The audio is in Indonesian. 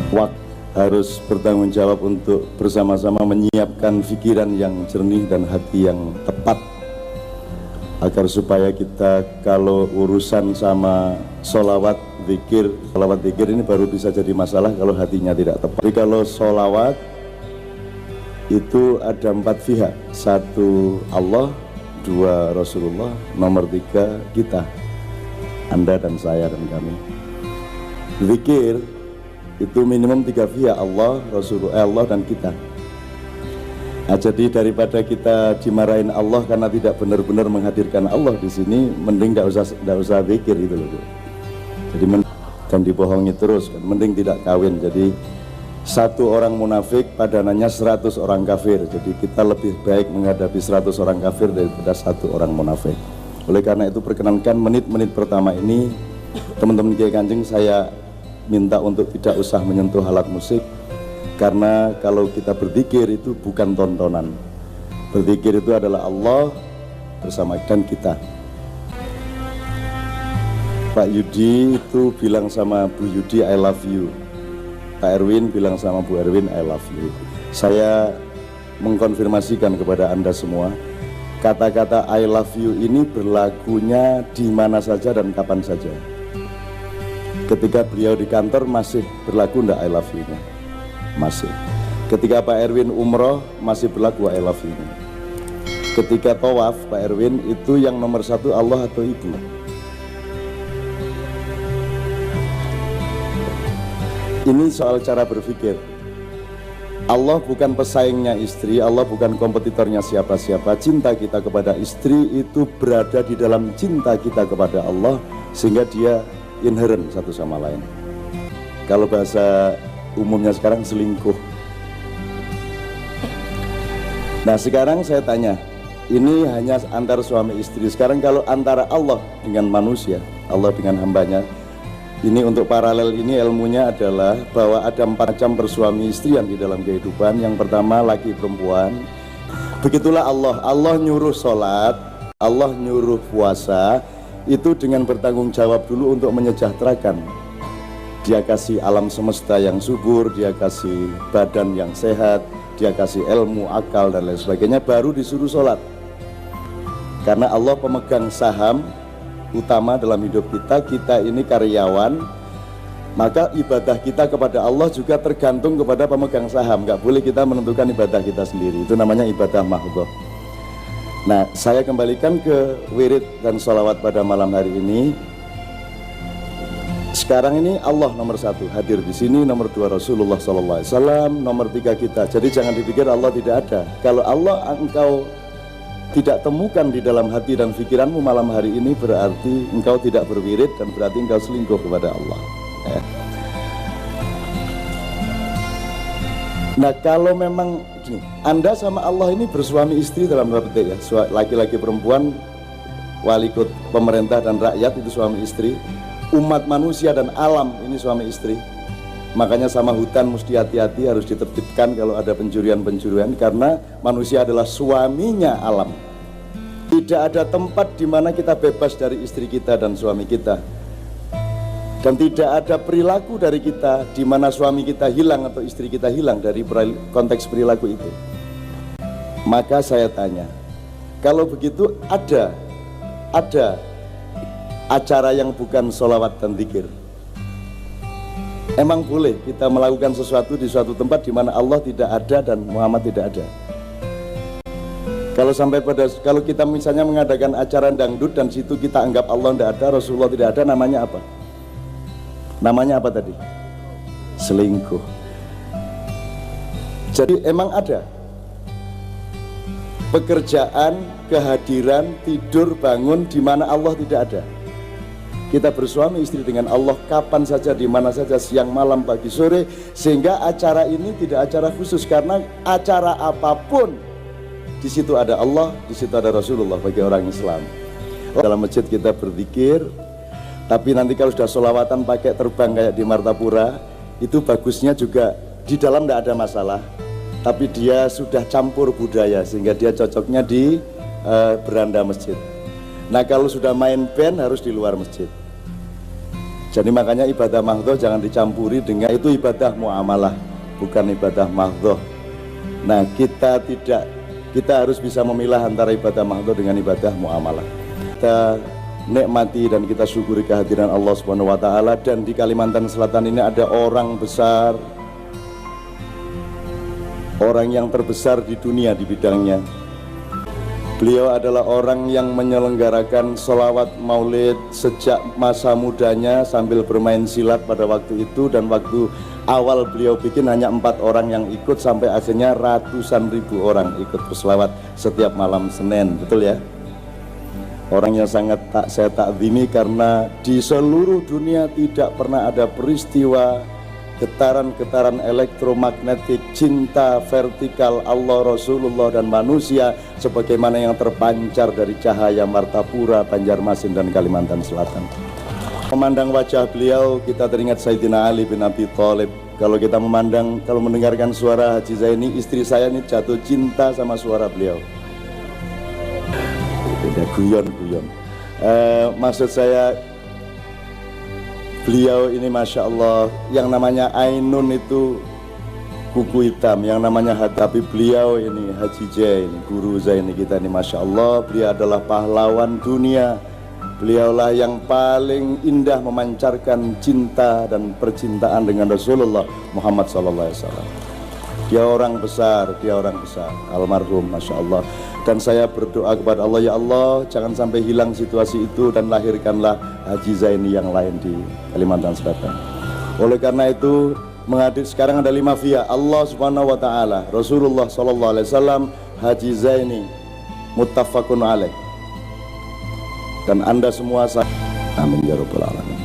waktu harus bertanggung jawab untuk bersama-sama menyiapkan pikiran yang jernih dan hati yang tepat, agar supaya kita kalau urusan sama sholawat, zikir ini baru bisa jadi masalah kalau hatinya tidak tepat. Jadi kalau sholawat itu ada 4 pihak, 1 Allah, 2 Rasulullah, nomor 3 kita, Anda dan saya dan kami. Zikir itu minimum 3 pihak, Allah, Rasulullah, Allah dan kita. Nah, jadi daripada kita dimarahin Allah karena tidak benar-benar menghadirkan Allah di sini, mending tidak usah zikir itu loh. Jadi dan dibohongi terus, kan mending tidak kawin. Jadi 1 orang munafik padanannya 100 orang kafir. Jadi kita lebih baik menghadapi 100 orang kafir daripada 1 orang munafik. Oleh karena itu perkenankan menit-menit pertama ini teman-teman Kiai Kanjeng saya minta untuk tidak usah menyentuh alat musik, karena kalau kita berzikir itu bukan tontonan. Berzikir itu adalah Allah bersama dan kita. Pak Yudi itu bilang sama Bu Yudi I love you, Pak Erwin bilang sama Bu Erwin I love you. Saya mengkonfirmasikan kepada Anda semua, kata-kata I love you ini berlakunya di mana saja dan kapan saja. Ketika beliau di kantor masih berlaku enggak I love you-nya? Masih. Ketika Pak Erwin umroh masih berlaku I love you-nya. Ketika tawaf Pak Erwin itu yang nomor 1 Allah atau Ibu? Ini soal cara berpikir. Allah bukan pesaingnya istri, Allah bukan kompetitornya siapa-siapa. Cinta kita kepada istri itu berada di dalam cinta kita kepada Allah, sehingga dia inherent satu sama lain. Kalau bahasa umumnya sekarang selingkuh. Nah sekarang saya tanya, ini hanya antar suami istri. Sekarang kalau antara Allah dengan manusia, Allah dengan hambanya, ini untuk paralel ini ilmunya adalah bahwa ada 4 macam bersuami istrian di dalam kehidupan. Yang pertama laki perempuan. Begitulah Allah. Allah nyuruh sholat, Allah nyuruh puasa, itu dengan bertanggung jawab dulu untuk menyejahterakan. Dia kasih alam semesta yang subur, dia kasih badan yang sehat, dia kasih ilmu, akal dan lain sebagainya, baru disuruh sholat. Karena Allah pemegang saham utama dalam hidup kita, kita ini karyawan, maka ibadah kita kepada Allah juga tergantung kepada pemegang saham. Gak boleh kita menentukan ibadah kita sendiri, itu namanya ibadah mahdhah. Nah, saya kembalikan ke wirid dan sholawat pada malam hari ini. Sekarang ini Allah nomor 1 hadir di sini, nomor 2 Rasulullah SAW, nomor 3 kita. Jadi jangan dipikir Allah tidak ada. Kalau Allah engkau tidak temukan di dalam hati dan pikiranmu malam hari ini, berarti engkau tidak berwirid dan berarti engkau selingkuh kepada Allah. Nah, kalau memang gini, Anda sama Allah ini bersuami istri dalam petik ya, laki-laki perempuan, wali kota, pemerintah dan rakyat itu suami istri, umat manusia dan alam ini suami istri. Makanya sama hutan mesti hati-hati, harus ditertibkan kalau ada pencurian-pencurian, karena manusia adalah suaminya alam. Tidak ada tempat di mana kita bebas dari istri kita dan suami kita. Dan tidak ada perilaku dari kita di mana suami kita hilang atau istri kita hilang dari konteks perilaku itu. Maka saya tanya, kalau begitu ada acara yang bukan sholawat dan zikir. Emang boleh kita melakukan sesuatu di suatu tempat di mana Allah tidak ada dan Muhammad tidak ada? Kalau kita misalnya mengadakan acara dangdut dan situ kita anggap Allah tidak ada, Rasulullah tidak ada, namanya apa? Namanya apa tadi? Selingkuh. Jadi emang ada pekerjaan, kehadiran, tidur, bangun di mana Allah tidak ada. Kita bersuami istri dengan Allah kapan saja, di mana saja, siang, malam, pagi, sore, sehingga acara ini tidak acara khusus, karena acara apapun di situ ada Allah, di situ ada Rasulullah bagi orang Islam. Dalam masjid kita berzikir, tapi nanti kalau sudah sholawatan pakai terbang kayak di Martapura, itu bagusnya juga di dalam tidak ada masalah, tapi dia sudah campur budaya sehingga dia cocoknya di beranda masjid. Nah kalau sudah main band harus di luar masjid. Jadi makanya ibadah mahdhoh jangan dicampuri dengan itu ibadah muamalah, bukan ibadah mahdhoh. Nah, kita harus bisa memilah antara ibadah mahdhoh dengan ibadah muamalah. Kita nikmati dan kita syukuri kehadiran Allah Subhanahu wa taala, dan di Kalimantan Selatan ini ada orang besar, orang yang terbesar di dunia di bidangnya. Beliau adalah orang yang menyelenggarakan sholawat maulid sejak masa mudanya sambil bermain silat pada waktu itu, dan waktu awal beliau bikin hanya 4 orang yang ikut, sampai akhirnya ratusan ribu orang ikut berselawat setiap malam Senin, betul ya? Orang yang sangat saya takzimi karena di seluruh dunia tidak pernah ada peristiwa getaran-getaran elektromagnetik cinta vertikal Allah, Rasulullah dan manusia sebagaimana yang terpancar dari cahaya Martapura, Banjarmasin dan Kalimantan Selatan. Memandang wajah beliau kita teringat Sayyidina Ali bin Abi Thalib. Kalau kita memandang, kalau mendengarkan suara Haji Zaini, istri saya ini jatuh cinta sama suara beliau. Beda guyon-guyon. Maksud saya, beliau ini Masya Allah, yang namanya Ainun itu kuku hitam, yang namanya tapi beliau ini Haji Zaini, guru Zaini kita ini Masya Allah, beliau adalah pahlawan dunia. Beliaulah yang paling indah memancarkan cinta dan percintaan dengan Rasulullah Muhammad SAW. Dia orang besar, almarhum Masya Allah. Dan saya berdoa kepada Allah, ya Allah jangan sampai hilang situasi itu dan lahirkanlah Haji Zaini yang lain di Kalimantan Selatan. Oleh karena itu sekarang ada 5 via, Allah Subhanahu wa taala, Rasulullah SAW, Haji Zaini, muttafaqun alaih. Dan Anda semua, amin ya rabbal alamin.